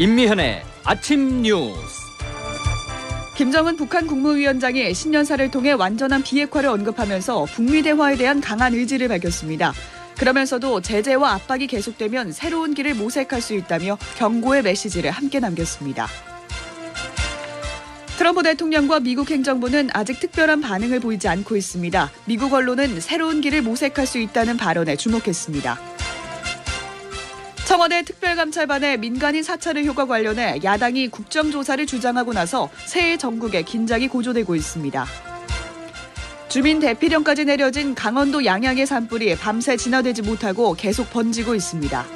임미현의 아침 뉴스. 김정은 북한 국무위원장이 신년사를 통해 완전한 비핵화를 언급하면서 북미 대화에 대한 강한 의지를 밝혔습니다. 그러면서도 제재와 압박이 계속되면 새로운 길을 모색할 수 있다며 경고의 메시지를 함께 남겼습니다. 트럼프 대통령과 미국 행정부는 아직 특별한 반응을 보이지 않고 있습니다. 미국 언론은 새로운 길을 모색할 수 있다는 발언에 주목했습니다. 청와대 특별감찰반의 민간인 사찰의 효과 관련해 야당이 국정조사를 주장하고 나서 새해 전국에 긴장이 고조되고 있습니다. 주민 대피령까지 내려진 강원도 양양의 산불이 밤새 진화되지 못하고 계속 번지고 있습니다.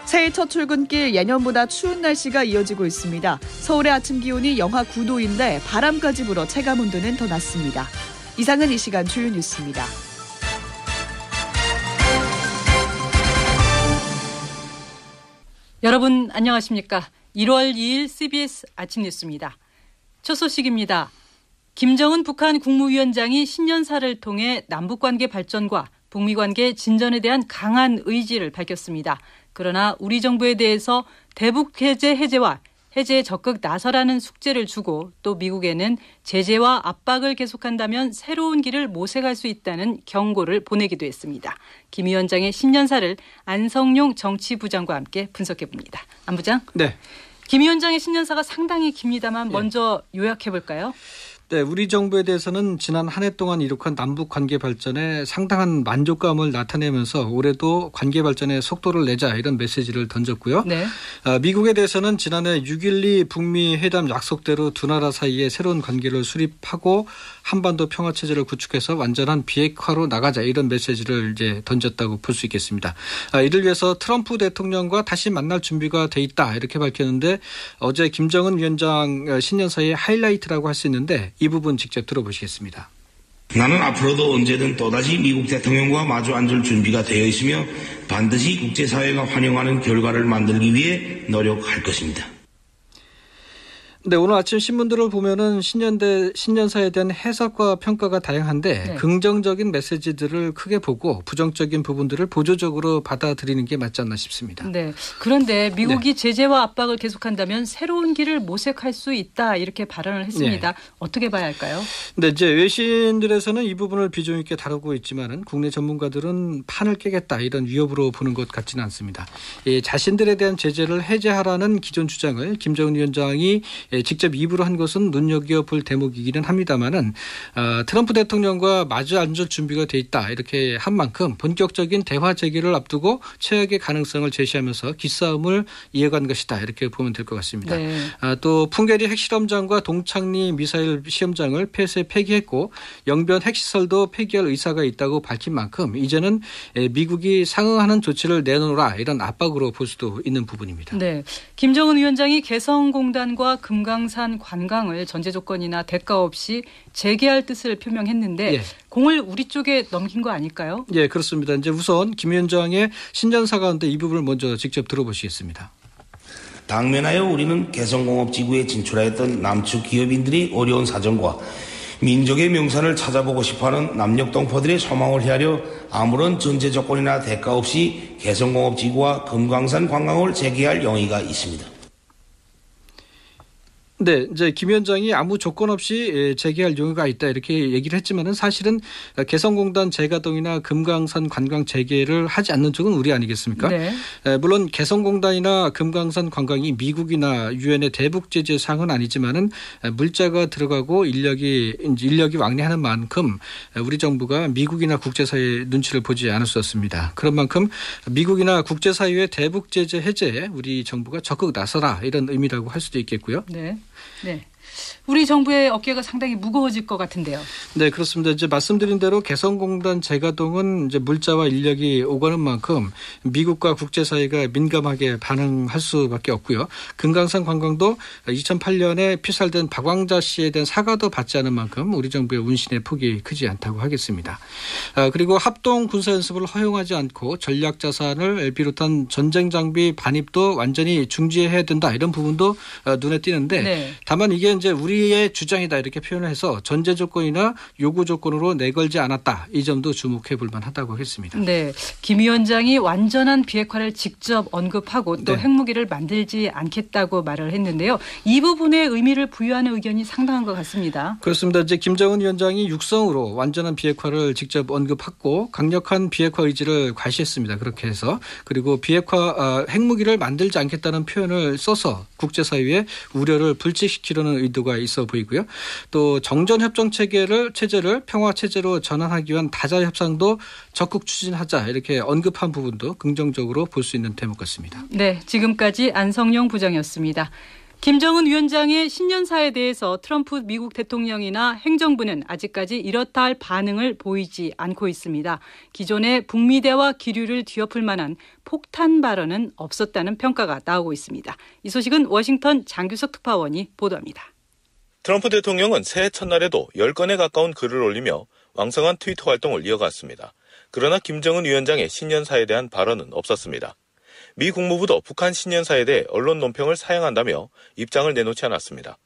새해 첫 출근길 예년보다 추운 날씨가 이어지고 있습니다. 서울의 아침 기온이 영하 9도인데 바람까지 불어 체감온도는 더 낮습니다. 이상은 이 시간 주요 뉴스입니다. 여러분 안녕하십니까? 1월 2일 CBS 아침 뉴스입니다. 첫 소식입니다. 김정은 북한 국무위원장이 신년사를 통해 남북관계 발전과 북미관계 진전에 대한 강한 의지를 밝혔습니다. 그러나 우리 정부에 대해서 대북 해제와 해제에 적극 나서라는 숙제를 주고 또 미국에는 제재와 압박을 계속한다면 새로운 길을 모색할 수 있다는 경고를 보내기도 했습니다. 김 위원장의 신년사를 안성용 정치부장과 함께 분석해봅니다. 안 부장? 네. 김 위원장의 신년사가 상당히 깁니다만 먼저 요약해볼까요? 네, 우리 정부에 대해서는 지난 한 해 동안 이룩한 남북 관계 발전에 상당한 만족감을 나타내면서 올해도 관계 발전에 속도를 내자 이런 메시지를 던졌고요. 네. 미국에 대해서는 지난해 6.12 북미 회담 약속대로 두 나라 사이에 새로운 관계를 수립하고 한반도 평화 체제를 구축해서 완전한 비핵화로 나가자 이런 메시지를 이제 던졌다고 볼 수 있겠습니다. 이를 위해서 트럼프 대통령과 다시 만날 준비가 돼 있다 이렇게 밝혔는데 어제 김정은 위원장 신년사의 하이라이트라고 할 수 있는데 이 부분 직접 들어보시겠습니다. 나는 앞으로도 언제든 또다시 미국 대통령과 마주 앉을 준비가 되어 있으며 반드시 국제사회가 환영하는 결과를 만들기 위해 노력할 것입니다. 네, 오늘 아침 신문들을 보면은 신년사에 대한 해석과 평가가 다양한데 네. 긍정적인 메시지들을 크게 보고 부정적인 부분들을 보조적으로 받아들이는 게 맞지 않나 싶습니다. 네. 그런데 미국이 제재와 압박을 계속한다면 새로운 길을 모색할 수 있다 이렇게 발언을 했습니다. 네. 어떻게 봐야 할까요? 네, 이제 외신들에서는 이 부분을 비중 있게 다루고 있지만은 국내 전문가들은 판을 깨겠다 이런 위협으로 보는 것 같지는 않습니다. 자신들에 대한 제재를 해제하라는 기존 주장을 김정은 위원장이 직접 입으로 한 것은 눈여겨볼 대목이기는 합니다만은 트럼프 대통령과 마주 앉을 준비가 돼 있다 이렇게 한 만큼 본격적인 대화 재개를 앞두고 최악의 가능성을 제시하면서 기싸움을 이어간 것이다 이렇게 보면 될 것 같습니다. 네. 또 풍계리 핵실험장과 동창리 미사일 시험장을 폐기했고 영변 핵시설도 폐기할 의사가 있다고 밝힌 만큼 이제는 미국이 상응하는 조치를 내놓으라 이런 압박으로 볼 수도 있는 부분입니다. 네, 김정은 위원장이 개성공단과 금강산 관광을 전제 조건이나 대가 없이 재개할 뜻을 표명했는데 예. 공을 우리 쪽에 넘긴 거 아닐까요? 예, 그렇습니다. 이제 우선 김 위원장의 신년사 가운데 이 부분을 먼저 직접 들어보시겠습니다. 당면하여 우리는 개성공업지구에 진출하였던 남측 기업인들이 어려운 사정과 민족의 명산을 찾아보고 싶어하는 남녘동포들의 소망을 헤아려 아무런 전제 조건이나 대가 없이 개성공업지구와 금강산 관광을 재개할 용의가 있습니다. 네, 이제 김 위원장이 아무 조건 없이 재개할 용의가 있다 이렇게 얘기를 했지만은 사실은 개성공단 재가동이나 금강산 관광 재개를 하지 않는 쪽은 우리 아니겠습니까? 네. 물론 개성공단이나 금강산 관광이 미국이나 유엔의 대북 제재 사항은 아니지만은 물자가 들어가고 인력이 왕래하는 만큼 우리 정부가 미국이나 국제사회의 눈치를 보지 않을 수 없습니다. 그런 만큼 미국이나 국제사회의 대북 제재 해제에 우리 정부가 적극 나서라 이런 의미라고 할 수도 있겠고요. 네. 네. 우리 정부의 어깨가 상당히 무거워질 것 같은데요. 네, 그렇습니다. 이제 말씀드린 대로 개성공단 재가동은 이제 물자와 인력이 오가는 만큼 미국과 국제사회가 민감하게 반응할 수밖에 없고요. 금강산 관광도 2008년에 피살된 박왕자 씨에 대한 사과도 받지 않은 만큼 우리 정부의 운신의 폭이 크지 않다고 하겠습니다. 그리고 합동 군사연습을 허용하지 않고 전략자산을 비롯한 전쟁 장비 반입도 완전히 중지해야 된다 이런 부분도 눈에 띄는데 네. 다만 이게 이제 우리의 주장이다 이렇게 표현을 해서 전제 조건이나 요구 조건으로 내걸지 않았다. 이 점도 주목해 볼 만하다고 했습니다. 네, 김 위원장이 완전한 비핵화를 직접 언급하고 또 네. 핵무기를 만들지 않겠다고 말을 했는데요. 이 부분에 의미를 부여하는 의견이 상당한 것 같습니다. 그렇습니다. 이제 김정은 위원장이 육성으로 완전한 비핵화를 직접 언급했고 강력한 비핵화 의지를 과시했습니다. 그렇게 해서 그리고 비핵화 핵무기를 만들지 않겠다는 표현을 써서 국제사회의 우려를 불식시키려는 의도가 있어 보이고요. 또 정전협정 체제를 평화 체제로 전환하기 위한 다자 협상도 적극 추진하자 이렇게 언급한 부분도 긍정적으로 볼 수 있는 대목 같습니다. 네, 지금까지 안성용 부장이었습니다. 김정은 위원장의 신년사에 대해서 트럼프 미국 대통령이나 행정부는 아직까지 이렇다 할 반응을 보이지 않고 있습니다. 기존의 북미 대화 기류를 뒤엎을 만한 폭탄 발언은 없었다는 평가가 나오고 있습니다. 이 소식은 워싱턴 장규석 특파원이 보도합니다. 트럼프 대통령은 새해 첫날에도 10건에 가까운 글을 올리며 왕성한 트위터 활동을 이어갔습니다. 그러나 김정은 위원장의 신년사에 대한 발언은 없었습니다. 미 국무부도 북한 신년사에 대해 언론 논평을 사양한다며 입장을 내놓지 않았습니다.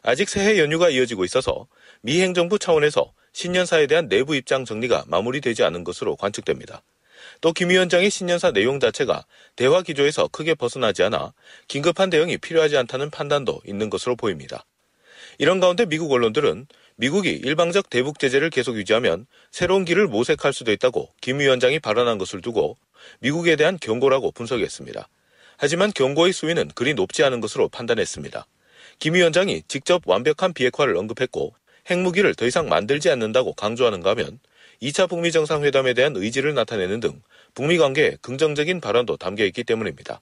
아직 새해 연휴가 이어지고 있어서 미 행정부 차원에서 신년사에 대한 내부 입장 정리가 마무리되지 않은 것으로 관측됩니다. 또 김 위원장의 신년사 내용 자체가 대화 기조에서 크게 벗어나지 않아 긴급한 대응이 필요하지 않다는 판단도 있는 것으로 보입니다. 이런 가운데 미국 언론들은 미국이 일방적 대북 제재를 계속 유지하면 새로운 길을 모색할 수도 있다고 김 위원장이 발언한 것을 두고 미국에 대한 경고라고 분석했습니다. 하지만 경고의 수위는 그리 높지 않은 것으로 판단했습니다. 김 위원장이 직접 완벽한 비핵화를 언급했고 핵무기를 더 이상 만들지 않는다고 강조하는가 하면 2차 북미 정상회담에 대한 의지를 나타내는 등 북미 관계에 긍정적인 발언도 담겨있기 때문입니다.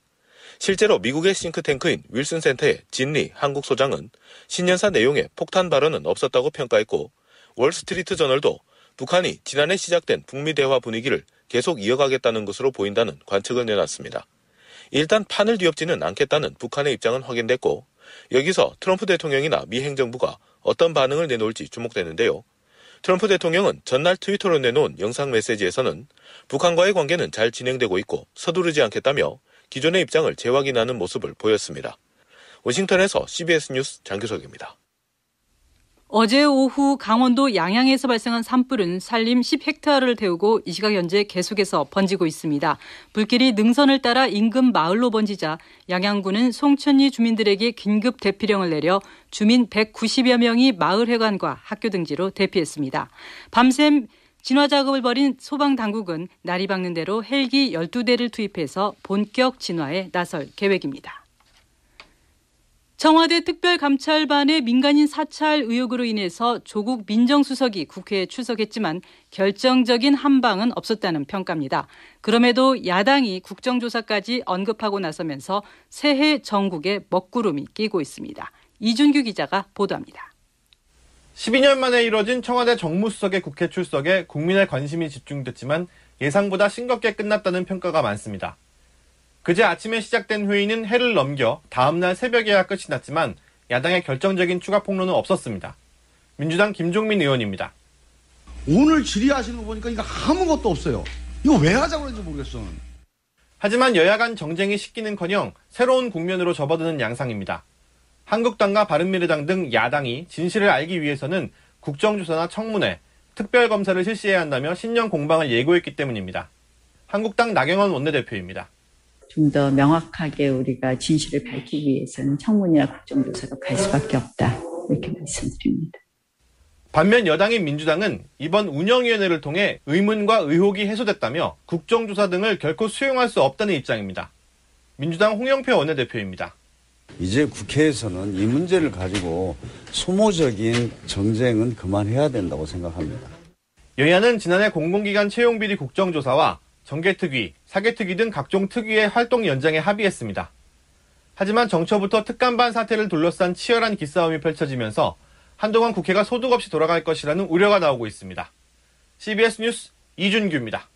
실제로 미국의 싱크탱크인 윌슨 센터의 진리 한국 소장은 신년사 내용에 폭탄 발언은 없었다고 평가했고 월스트리트 저널도 북한이 지난해 시작된 북미 대화 분위기를 계속 이어가겠다는 것으로 보인다는 관측을 내놨습니다. 일단 판을 뒤엎지는 않겠다는 북한의 입장은 확인됐고 여기서 트럼프 대통령이나 미 행정부가 어떤 반응을 내놓을지 주목되는데요. 트럼프 대통령은 전날 트위터로 내놓은 영상 메시지에서는 북한과의 관계는 잘 진행되고 있고 서두르지 않겠다며 기존의 입장을 재확인하는 모습을 보였습니다. 워싱턴에서 CBS 뉴스 장규석입니다. 어제 오후 강원도 양양에서 발생한 산불은 산림 10헥타르를 태우고 이 시각 현재 계속해서 번지고 있습니다. 불길이 능선을 따라 인근 마을로 번지자 양양군은 송천리 주민들에게 긴급 대피령을 내려 주민 190여 명이 마을 회관과 학교 등지로 대피했습니다. 밤샘 진화 작업을 벌인 소방당국은 날이 밝는 대로 헬기 12대를 투입해서 본격 진화에 나설 계획입니다. 청와대 특별감찰반의 민간인 사찰 의혹으로 인해서 조국 민정수석이 국회에 출석했지만 결정적인 한방은 없었다는 평가입니다. 그럼에도 야당이 국정조사까지 언급하고 나서면서 새해 전국에 먹구름이 끼고 있습니다. 이준규 기자가 보도합니다. 12년 만에 이뤄진 청와대 정무수석의 국회 출석에 국민의 관심이 집중됐지만 예상보다 싱겁게 끝났다는 평가가 많습니다. 그제 아침에 시작된 회의는 해를 넘겨 다음날 새벽에야 끝이 났지만 야당의 결정적인 추가 폭로는 없었습니다. 민주당 김종민 의원입니다. 오늘 질의하시는 거 보니까 이거 아무것도 없어요. 이거 왜 하자고 그런지 모르겠어. 하지만 여야 간 정쟁이 식기는커녕 새로운 국면으로 접어드는 양상입니다. 한국당과 바른미래당 등 야당이 진실을 알기 위해서는 국정조사나 청문회, 특별검사를 실시해야 한다며 신년 공방을 예고했기 때문입니다. 한국당 나경원 원내대표입니다. 좀 더 명확하게 우리가 진실을 밝히기 위해서는 청문회나 국정조사로 갈 수밖에 없다. 이렇게 말씀드립니다. 반면 여당인 민주당은 이번 운영위원회를 통해 의문과 의혹이 해소됐다며 국정조사 등을 결코 수용할 수 없다는 입장입니다. 민주당 홍영표 원내대표입니다. 이제 국회에서는 이 문제를 가지고 소모적인 정쟁은 그만해야 된다고 생각합니다. 여야는 지난해 공공기관 채용비리 국정조사와 정개특위, 사개특위 등 각종 특위의 활동 연장에 합의했습니다. 하지만 정초부터 특감반 사태를 둘러싼 치열한 기싸움이 펼쳐지면서 한동안 국회가 소득 없이 돌아갈 것이라는 우려가 나오고 있습니다. CBS 뉴스 이준규입니다.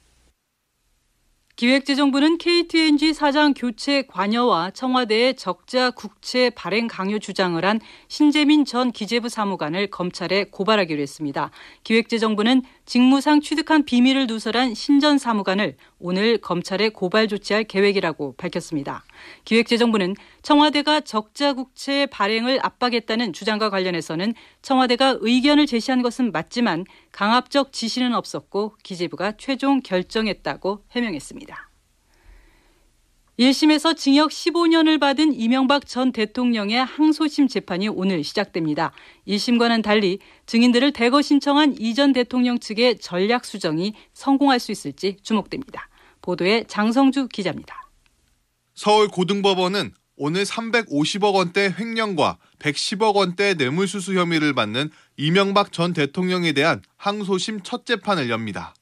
기획재정부는 KT&G 사장 교체 관여와 청와대의 적자 국채 발행 강요 주장을 한 신재민 전 기재부 사무관을 검찰에 고발하기로 했습니다. 기획재정부는 직무상 취득한 비밀을 누설한 신전 사무관을 오늘 검찰에 고발 조치할 계획이라고 밝혔습니다. 기획재정부는 청와대가 적자국채 발행을 압박했다는 주장과 관련해서는 청와대가 의견을 제시한 것은 맞지만 강압적 지시는 없었고 기재부가 최종 결정했다고 해명했습니다. 1심에서 징역 15년을 받은 이명박 전 대통령의 항소심 재판이 오늘 시작됩니다. 1심과는 달리 증인들을 대거 신청한 이 전 대통령 측의 전략 수정이 성공할 수 있을지 주목됩니다. 보도에 장성주 기자입니다. 서울고등법원은 오늘 350억 원대 횡령과 110억 원대 뇌물수수 혐의를 받는 이명박 전 대통령에 대한 항소심 첫 재판을 엽니다.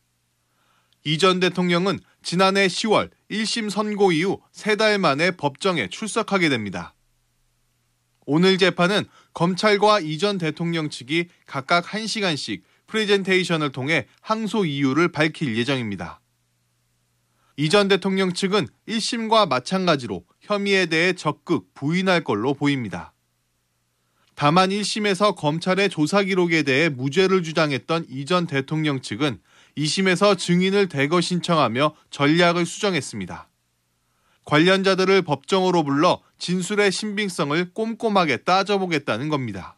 이 전 대통령은 지난해 10월 1심 선고 이후 3달 만에 법정에 출석하게 됩니다. 오늘 재판은 검찰과 이 전 대통령 측이 각각 1시간씩 프레젠테이션을 통해 항소 이유를 밝힐 예정입니다. 이 전 대통령 측은 1심과 마찬가지로 혐의에 대해 적극 부인할 걸로 보입니다. 다만 1심에서 검찰의 조사 기록에 대해 무죄를 주장했던 이 전 대통령 측은 2심에서 증인을 대거 신청하며 전략을 수정했습니다. 관련자들을 법정으로 불러 진술의 신빙성을 꼼꼼하게 따져보겠다는 겁니다.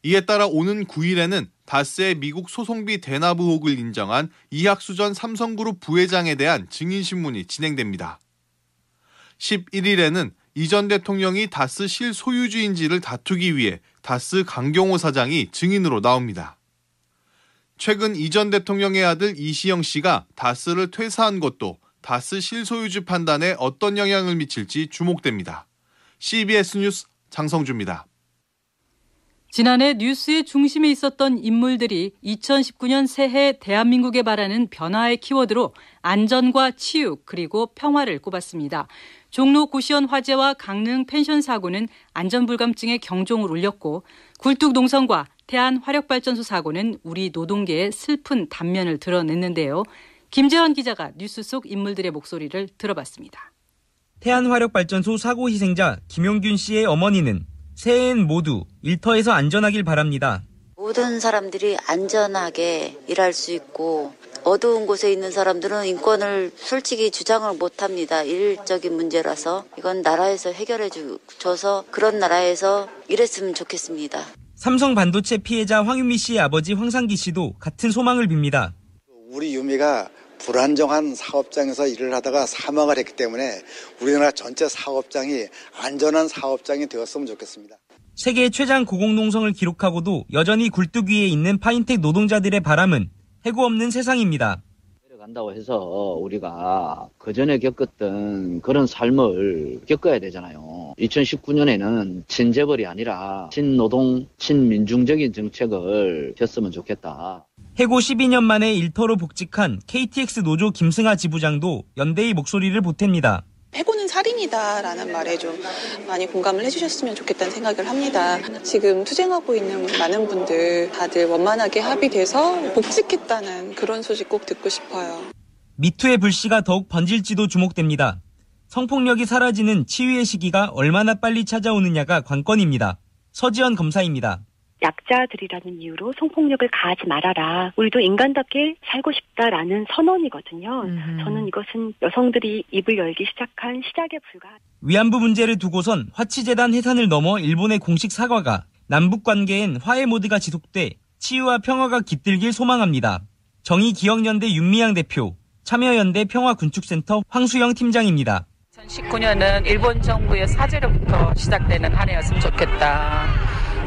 이에 따라 오는 9일에는 다스의 미국 소송비 대납 의혹을 인정한 이학수 전 삼성그룹 부회장에 대한 증인신문이 진행됩니다. 11일에는 이 전 대통령이 다스 실소유주인지를 다투기 위해 다스 강경호 사장이 증인으로 나옵니다. 최근 이 전 대통령의 아들 이시영 씨가 다스를 퇴사한 것도 다스 실소유주 판단에 어떤 영향을 미칠지 주목됩니다. CBS 뉴스 장성주입니다. 지난해 뉴스의 중심에 있었던 인물들이 2019년 새해 대한민국에 바라는 변화의 키워드로 안전과 치유 그리고 평화를 꼽았습니다. 종로 고시원 화재와 강릉 펜션 사고는 안전불감증의 경종을 울렸고 굴뚝농성과 태안화력발전소 사고는 우리 노동계의 슬픈 단면을 드러냈는데요. 김재환 기자가 뉴스 속 인물들의 목소리를 들어봤습니다. 태안화력발전소 사고 희생자 김용균 씨의 어머니는 새해엔 모두 일터에서 안전하길 바랍니다. 모든 사람들이 안전하게 일할 수 있고 어두운 곳에 있는 사람들은 인권을 솔직히 주장을 못합니다. 일적인 문제라서 이건 나라에서 해결해 줘서 그런 나라에서 일했으면 좋겠습니다. 삼성 반도체 피해자 황유미 씨의 아버지 황상기 씨도 같은 소망을 빕니다. 우리 유미가 불안정한 사업장에서 일을 하다가 사망을 했기 때문에 우리나라 전체 사업장이 안전한 사업장이 되었으면 좋겠습니다. 세계 최장 고공농성을 기록하고도 여전히 굴뚝 위에 있는 파인텍 노동자들의 바람은 해고 없는 세상입니다. 내려간다고 해서 우리가 그전에 겪었던 그런 삶을 겪어야 되잖아요. 2019년에는 친재벌이 아니라 친노동, 친민중적인 정책을 폈으면 좋겠다. 해고 12년 만에 일터로 복직한 KTX 노조 김승하 지부장도 연대의 목소리를 보탭니다. 해고는 살인이다라는 말에 좀 많이 공감을 해주셨으면 좋겠다는 생각을 합니다. 지금 투쟁하고 있는 많은 분들 다들 원만하게 합의돼서 복직했다는 그런 소식 꼭 듣고 싶어요. 미투의 불씨가 더욱 번질지도 주목됩니다. 성폭력이 사라지는 치유의 시기가 얼마나 빨리 찾아오느냐가 관건입니다. 서지연 검사입니다. 약자들이라는 이유로 성폭력을 가하지 말아라. 우리도 인간답게 살고 싶다라는 선언이거든요. 저는 이것은 여성들이 입을 열기 시작한 시작에 불과하다. 위안부 문제를 두고선 화치재단 해산을 넘어 일본의 공식 사과가 남북관계엔 화해 모드가 지속돼 치유와 평화가 깃들길 소망합니다. 정의기억연대 윤미향 대표, 참여연대 평화군축센터 황수영 팀장입니다. 2019년은 일본 정부의 사죄로부터 시작되는 한 해였으면 좋겠다.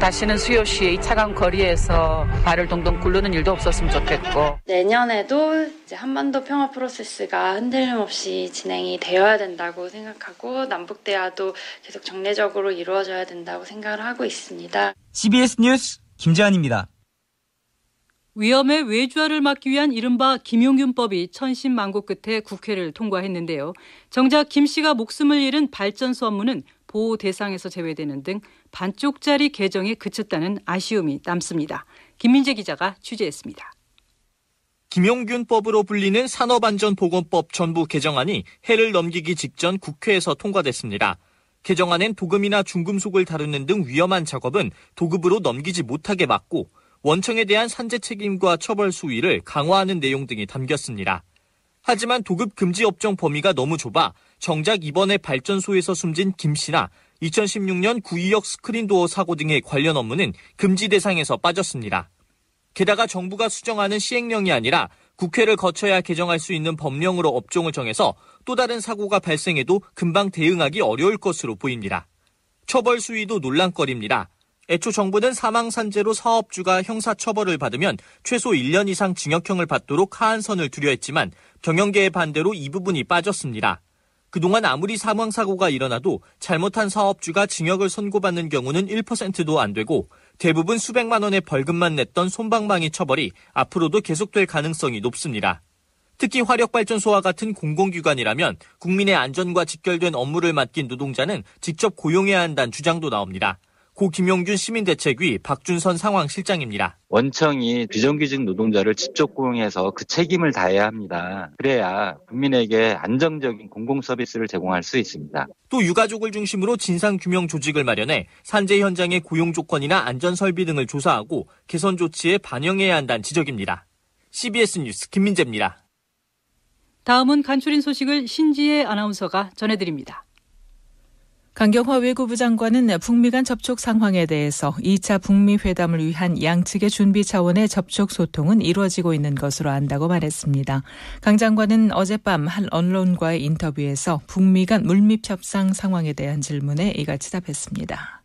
다시는 수요시의 차가운 거리에서 발을 동동 굴르는 일도 없었으면 좋겠고 내년에도 이제 한반도 평화 프로세스가 흔들림 없이 진행이 되어야 된다고 생각하고 남북 대화도 계속 정례적으로 이루어져야 된다고 생각을 하고 있습니다. CBS 뉴스 김재환입니다. 위험의 외주화를 막기 위한 이른바 김용균법이 천신만고 끝에 국회를 통과했는데요. 정작 김 씨가 목숨을 잃은 발전소 업무는 보호 대상에서 제외되는 등 반쪽짜리 개정에 그쳤다는 아쉬움이 남습니다. 김민재 기자가 취재했습니다. 김용균법으로 불리는 산업안전보건법 전부 개정안이 해를 넘기기 직전 국회에서 통과됐습니다. 개정안엔 도금이나 중금속을 다루는 등 위험한 작업은 도급으로 넘기지 못하게 막고 원청에 대한 산재 책임과 처벌 수위를 강화하는 내용 등이 담겼습니다. 하지만 도급 금지 업종 범위가 너무 좁아 정작 이번에 발전소에서 숨진 김 씨나 2016년 구의역 스크린도어 사고 등의 관련 업무는 금지 대상에서 빠졌습니다. 게다가 정부가 수정하는 시행령이 아니라 국회를 거쳐야 개정할 수 있는 법령으로 업종을 정해서 또 다른 사고가 발생해도 금방 대응하기 어려울 것으로 보입니다. 처벌 수위도 논란거리입니다. 애초 정부는 사망산재로 사업주가 형사처벌을 받으면 최소 1년 이상 징역형을 받도록 하한선을 두려 했지만 경영계의 반대로 이 부분이 빠졌습니다. 그동안 아무리 사망사고가 일어나도 잘못한 사업주가 징역을 선고받는 경우는 1%도 안 되고 대부분 수백만 원의 벌금만 냈던 솜방망이 처벌이 앞으로도 계속될 가능성이 높습니다. 특히 화력발전소와 같은 공공기관이라면 국민의 안전과 직결된 업무를 맡긴 노동자는 직접 고용해야 한다는 주장도 나옵니다. 고 김용균 시민대책위 박준선 상황실장입니다. 원청이 비정규직 노동자를 직접 고용해서 그 책임을 다해야 합니다. 그래야 국민에게 안정적인 공공서비스를 제공할 수 있습니다. 또 유가족을 중심으로 진상규명 조직을 마련해 산재 현장의 고용 조건이나 안전설비 등을 조사하고 개선 조치에 반영해야 한다는 지적입니다. CBS 뉴스 김민재입니다. 다음은 간추린 소식을 신지혜 아나운서가 전해드립니다. 강경화 외교부 장관은 북미 간 접촉 상황에 대해서 2차 북미 회담을 위한 양측의 준비 차원의 접촉 소통은 이루어지고 있는 것으로 안다고 말했습니다. 강 장관은 어젯밤 한 언론과의 인터뷰에서 북미 간 물밑 협상 상황에 대한 질문에 이같이 답했습니다.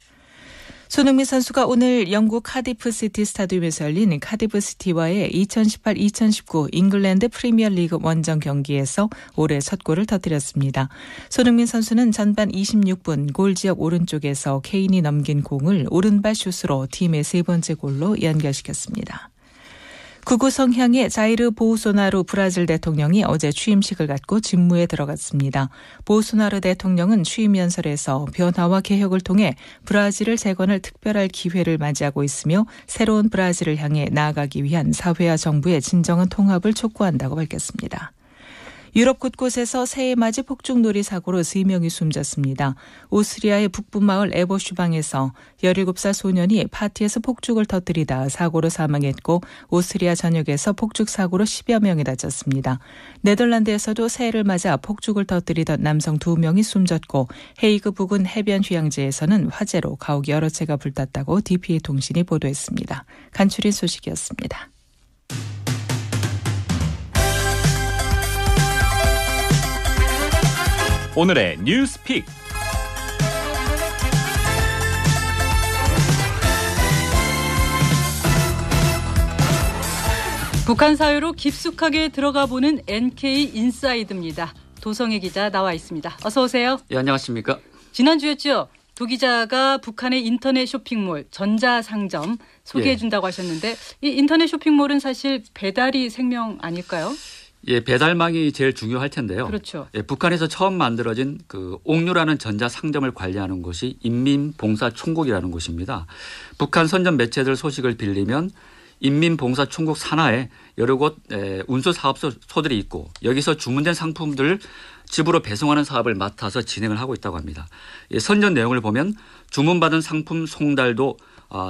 손흥민 선수가 오늘 영국 카디프 시티 스타디움에서 열린 카디프 시티와의 2018-2019 잉글랜드 프리미어리그 원정 경기에서 올해 첫 골을 터뜨렸습니다. 손흥민 선수는 전반 26분 골지역 오른쪽에서 케인이 넘긴 공을 오른발 슛으로 팀의 세 번째 골로 연결시켰습니다. 극우 성향의 자이르 보우소나루 브라질 대통령이 어제 취임식을 갖고 직무에 들어갔습니다. 보우소나루 대통령은 취임 연설에서 변화와 개혁을 통해 브라질을 재건할 특별할 기회를 맞이하고 있으며 새로운 브라질을 향해 나아가기 위한 사회와 정부의 진정한 통합을 촉구한다고 밝혔습니다. 유럽 곳곳에서 새해 맞이 폭죽놀이 사고로 3명이 숨졌습니다. 오스트리아의 북부 마을 에버슈방에서 17살 소년이 파티에서 폭죽을 터뜨리다 사고로 사망했고 오스트리아 전역에서 폭죽 사고로 10여 명이 다쳤습니다. 네덜란드에서도 새해를 맞아 폭죽을 터뜨리던 남성 2명이 숨졌고 헤이그 부근 해변 휴양지에서는 화재로 가옥이 여러 채가 불탔다고 DPA통신이 보도했습니다. 간추린 소식이었습니다. 오늘의 뉴스픽. 북한 사회로 깊숙하게 들어가 보는 NK 인사이드입니다. 도성의 기자 나와 있습니다. 어서 오세요. 예, 안녕하십니까. 지난주였죠. 도 기자가 북한의 인터넷 쇼핑몰 전자상점 소개해 준다고 하셨는데 이 인터넷 쇼핑몰은 사실 배달이 생명 아닐까요? 예, 배달망이 제일 중요할 텐데요. 그렇죠. 예, 북한에서 처음 만들어진 그 옥류라는 전자상점을 관리하는 곳이 인민봉사총국이라는 곳입니다. 북한 선전 매체들 소식을 빌리면 인민봉사총국 산하에 여러 곳 운수사업소들이 있고 여기서 주문된 상품들을 집으로 배송하는 사업을 맡아서 진행을 하고 있다고 합니다. 예, 선전 내용을 보면 주문받은 상품 송달도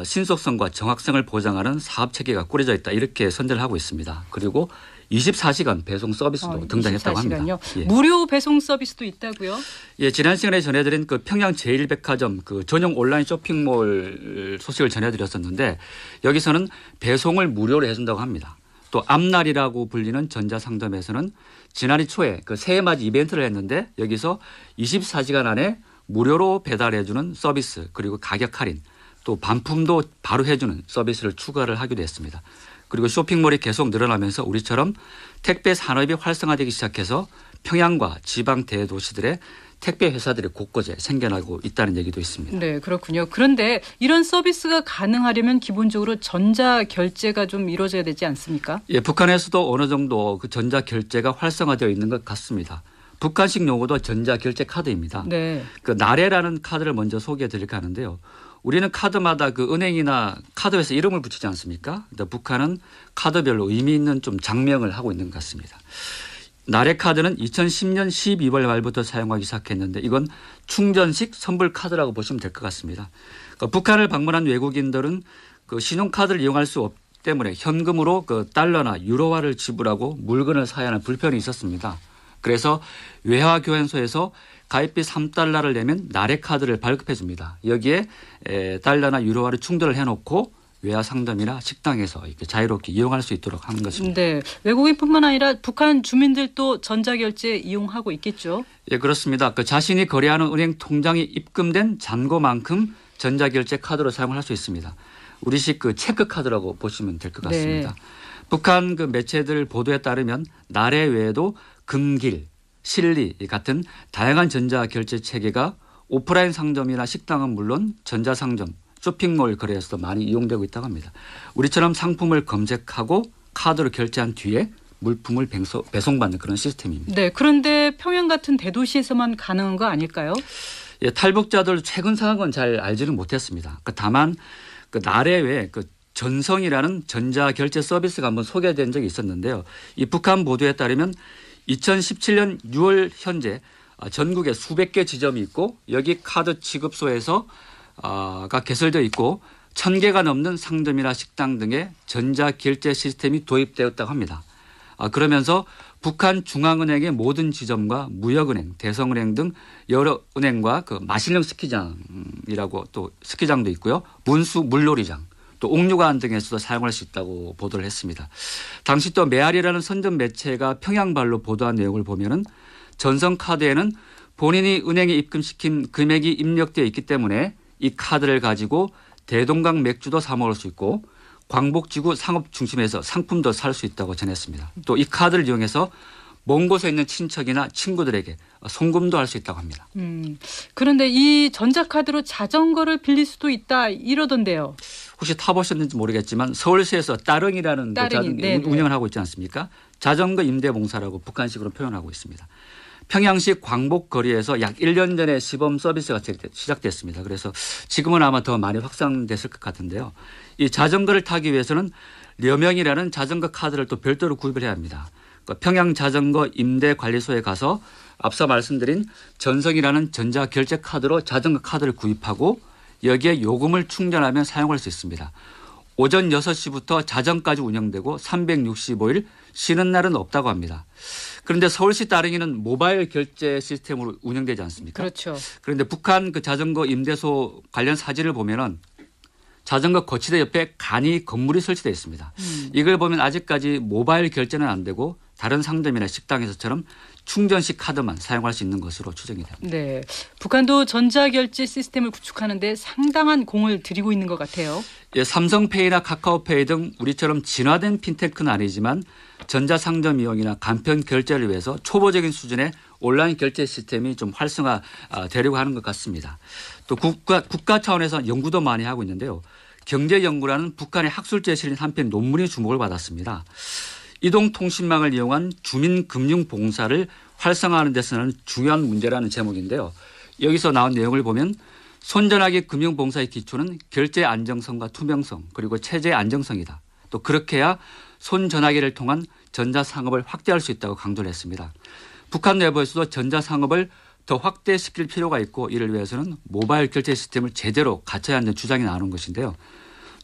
신속성과 정확성을 보장하는 사업체계가 꾸려져 있다 이렇게 선전을 하고 있습니다. 그리고 24시간 배송 서비스도 등장했다고 24시간요? 합니다. 예. 무료 배송 서비스도 있다고요? 예, 지난 시간에 전해드린 그 평양 제1백화점 그 전용 온라인 쇼핑몰 소식을 전해드렸었는데 여기서는 배송을 무료로 해준다고 합니다. 또 앞날이라고 불리는 전자상점에서는 지난해 초에 그 새해맞이 이벤트를 했는데 여기서 24시간 안에 무료로 배달해주는 서비스 그리고 가격 할인 또 반품도 바로 해주는 서비스를 추가를 하기도 했습니다. 그리고 쇼핑몰이 계속 늘어나면서 우리처럼 택배 산업이 활성화되기 시작해서 평양과 지방 대도시들의 택배 회사들이 곳곳에 생겨나고 있다는 얘기도 있습니다. 네, 그렇군요. 그런데 이런 서비스가 가능하려면 기본적으로 전자 결제가 좀 이루어져야 되지 않습니까? 예, 북한에서도 어느 정도 그 전자 결제가 활성화되어 있는 것 같습니다. 북한식 용어도 전자 결제 카드입니다. 네. 그 나래라는 카드를 먼저 소개해 드릴까 하는데요. 우리는 카드마다 그 은행이나 카드회사 이름을 붙이지 않습니까? 근데 북한은 카드별로 의미 있는 좀 장명을 하고 있는 것 같습니다. 나래 카드는 2010년 12월 말부터 사용하기 시작했는데 이건 충전식 선불 카드라고 보시면 될 것 같습니다. 그러니까 북한을 방문한 외국인들은 그 신용카드를 이용할 수 없기 때문에 현금으로 그 달러나 유로화를 지불하고 물건을 사야 하는 불편이 있었습니다. 그래서 외화교환소에서 가입비 3달러를 내면 나래카드를 발급해 줍니다. 여기에 달러나 유로화를 충돌을 해놓고 외화 상점이나 식당에서 이렇게 자유롭게 이용할 수 있도록 하는 것입니다. 네, 외국인뿐만 아니라 북한 주민들도 전자결제 이용하고 있겠죠? 예, 그렇습니다. 그 자신이 거래하는 은행 통장에 입금된 잔고만큼 전자결제 카드로 사용할 수 있습니다. 우리식 그 체크카드라고 보시면 될 것 같습니다. 네. 북한 그 매체들 보도에 따르면 나래 외에도 금길, 실리 같은 다양한 전자결제 체계가 오프라인 상점이나 식당은 물론 전자상점, 쇼핑몰 거래에서도 많이 이용되고 있다고 합니다. 우리처럼 상품을 검색하고 카드로 결제한 뒤에 물품을 배송받는 그런 시스템입니다. 네, 그런데 평양 같은 대도시에서만 가능한 거 아닐까요? 예, 탈북자들 최근 상황은 잘 알지는 못했습니다. 다만 그 나래외 그 전성이라는 전자결제 서비스가 한번 소개된 적이 있었는데요. 이 북한 보도에 따르면 2017년 6월 현재 전국에 수백 개 지점이 있고 여기 카드 취급소에서 가 개설되어 있고 1,000개가 넘는 상점이나 식당 등의 전자결제 시스템이 도입되었다고 합니다. 그러면서 북한 중앙은행의 모든 지점과 무역은행, 대성은행 등 여러 은행과 그 마실령 스키장이라고 또 스키장도 있고요. 문수 물놀이장, 또 옥류관 등에서도 사용할 수 있다고 보도를 했습니다. 당시 또 메아리라는 선전 매체가 평양발로 보도한 내용을 보면은 전성카드에는 본인이 은행에 입금시킨 금액이 입력되어 있기 때문에 이 카드를 가지고 대동강 맥주도 사 먹을 수 있고 광복지구 상업 중심에서 상품도 살 수 있다고 전했습니다. 또 이 카드를 이용해서 먼 곳에 있는 친척이나 친구들에게 송금도 할 수 있다고 합니다. 그런데 이 전자카드로 자전거를 빌릴 수도 있다 이러던데요. 혹시 타보셨는지 모르겠지만 서울시에서 따릉이라는 운영을 하고 있지 않습니까? 자전거 임대봉사라고 북한식으로 표현하고 있습니다. 평양시 광복거리에서 약 1년 전에 시범 서비스가 시작됐습니다. 그래서 지금은 아마 더 많이 확산됐을 것 같은데요. 이 자전거를 타기 위해서는 려명이라는 자전거 카드를 또 별도로 구입을 해야 합니다. 평양 자전거 임대관리소에 가서 앞서 말씀드린 전성이라는 전자결제 카드로 자전거 카드를 구입하고 여기에 요금을 충전하면 사용할 수 있습니다. 오전 6시부터 자정까지 운영되고 365일 쉬는 날은 없다고 합니다. 그런데 서울시 따릉이는 모바일 결제 시스템으로 운영되지 않습니까? 그렇죠. 그런데 북한 그 자전거 임대소 관련 사진을 보면은 자전거 거치대 옆에 간이 건물이 설치되어 있습니다. 이걸 보면 아직까지 모바일 결제는 안 되고 다른 상점이나 식당에서처럼 충전식 카드만 사용할 수 있는 것으로 추정이 됩니다. 네, 북한도 전자결제 시스템을 구축하는 데 상당한 공을 들이고 있는 것 같아요. 예, 삼성페이나 카카오페이 등 우리처럼 진화된 핀테크는 아니지만 전자상점 이용이나 간편 결제를 위해서 초보적인 수준의 온라인 결제 시스템이 좀 활성화되려고 하는 것 같습니다. 또 국가 차원에서 연구도 많이 하고 있는데요. 경제연구라는 북한의 학술지에 실린 한 편 논문이 주목을 받았습니다. 이동통신망을 이용한 주민금융봉사를 활성화하는 데서는 중요한 문제라는 제목인데요. 여기서 나온 내용을 보면 손전화기 금융봉사의 기초는 결제 안정성과 투명성 그리고 체제 안정성이다. 또 그렇게 해야 손전화기를 통한 전자상업을 확대할 수 있다고 강조를 했습니다. 북한 내부에서도 전자상업을 더 확대시킬 필요가 있고 이를 위해서는 모바일 결제 시스템을 제대로 갖춰야 한다는 주장이 나오는 것인데요.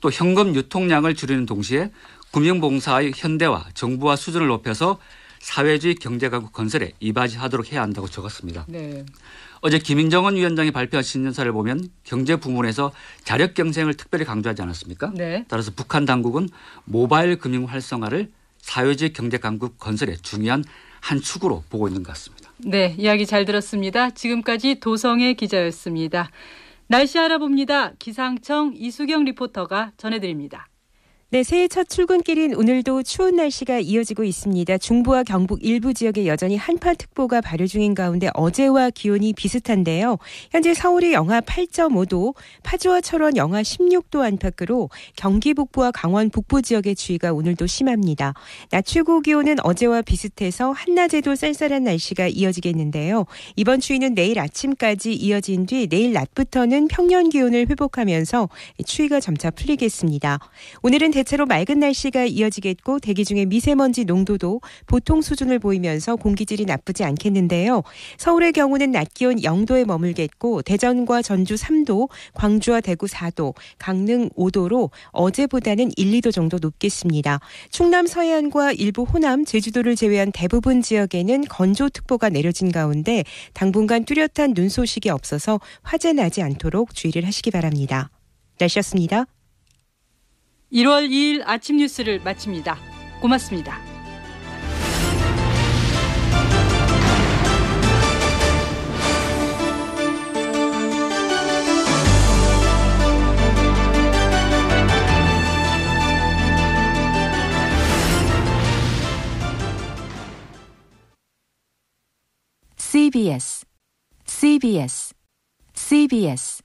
또 현금 유통량을 줄이는 동시에 금융봉사의 현대화, 정부화 수준을 높여서 사회주의 경제강국 건설에 이바지하도록 해야 한다고 적었습니다. 네. 어제 김정은 위원장이 발표한 신년사를 보면 경제 부문에서 자력 경쟁을 특별히 강조하지 않았습니까? 네. 따라서 북한 당국은 모바일 금융 활성화를 사회주의 경제강국 건설의 중요한 한 축으로 보고 있는 것 같습니다. 네, 이야기 잘 들었습니다. 지금까지 도성의 기자였습니다. 날씨 알아봅니다. 기상청 이수경 리포터가 전해드립니다. 네, 새해 첫 출근길인 오늘도 추운 날씨가 이어지고 있습니다. 중부와 경북 일부 지역에 여전히 한파특보가 발효 중인 가운데 어제와 기온이 비슷한데요. 현재 서울이 영하 8.5도, 파주와 철원 영하 16도 안팎으로 경기 북부와 강원 북부 지역의 추위가 오늘도 심합니다. 낮 최고 기온은 어제와 비슷해서 한낮에도 쌀쌀한 날씨가 이어지겠는데요. 이번 추위는 내일 아침까지 이어진 뒤 내일 낮부터는 평년 기온을 회복하면서 추위가 점차 풀리겠습니다. 오늘은 대체로 맑은 날씨가 이어지겠고 대기 중에 미세먼지 농도도 보통 수준을 보이면서 공기질이 나쁘지 않겠는데요. 서울의 경우는 낮 기온 0도에 머물겠고 대전과 전주 3도, 광주와 대구 4도, 강릉 5도로 어제보다는 1, 2도 정도 높겠습니다. 충남 서해안과 일부 호남, 제주도를 제외한 대부분 지역에는 건조특보가 내려진 가운데 당분간 뚜렷한 눈 소식이 없어서 화재 나지 않도록 주의를 하시기 바랍니다. 날씨였습니다. 1월 2일 아침 뉴스를 마칩니다. 고맙습니다. CBS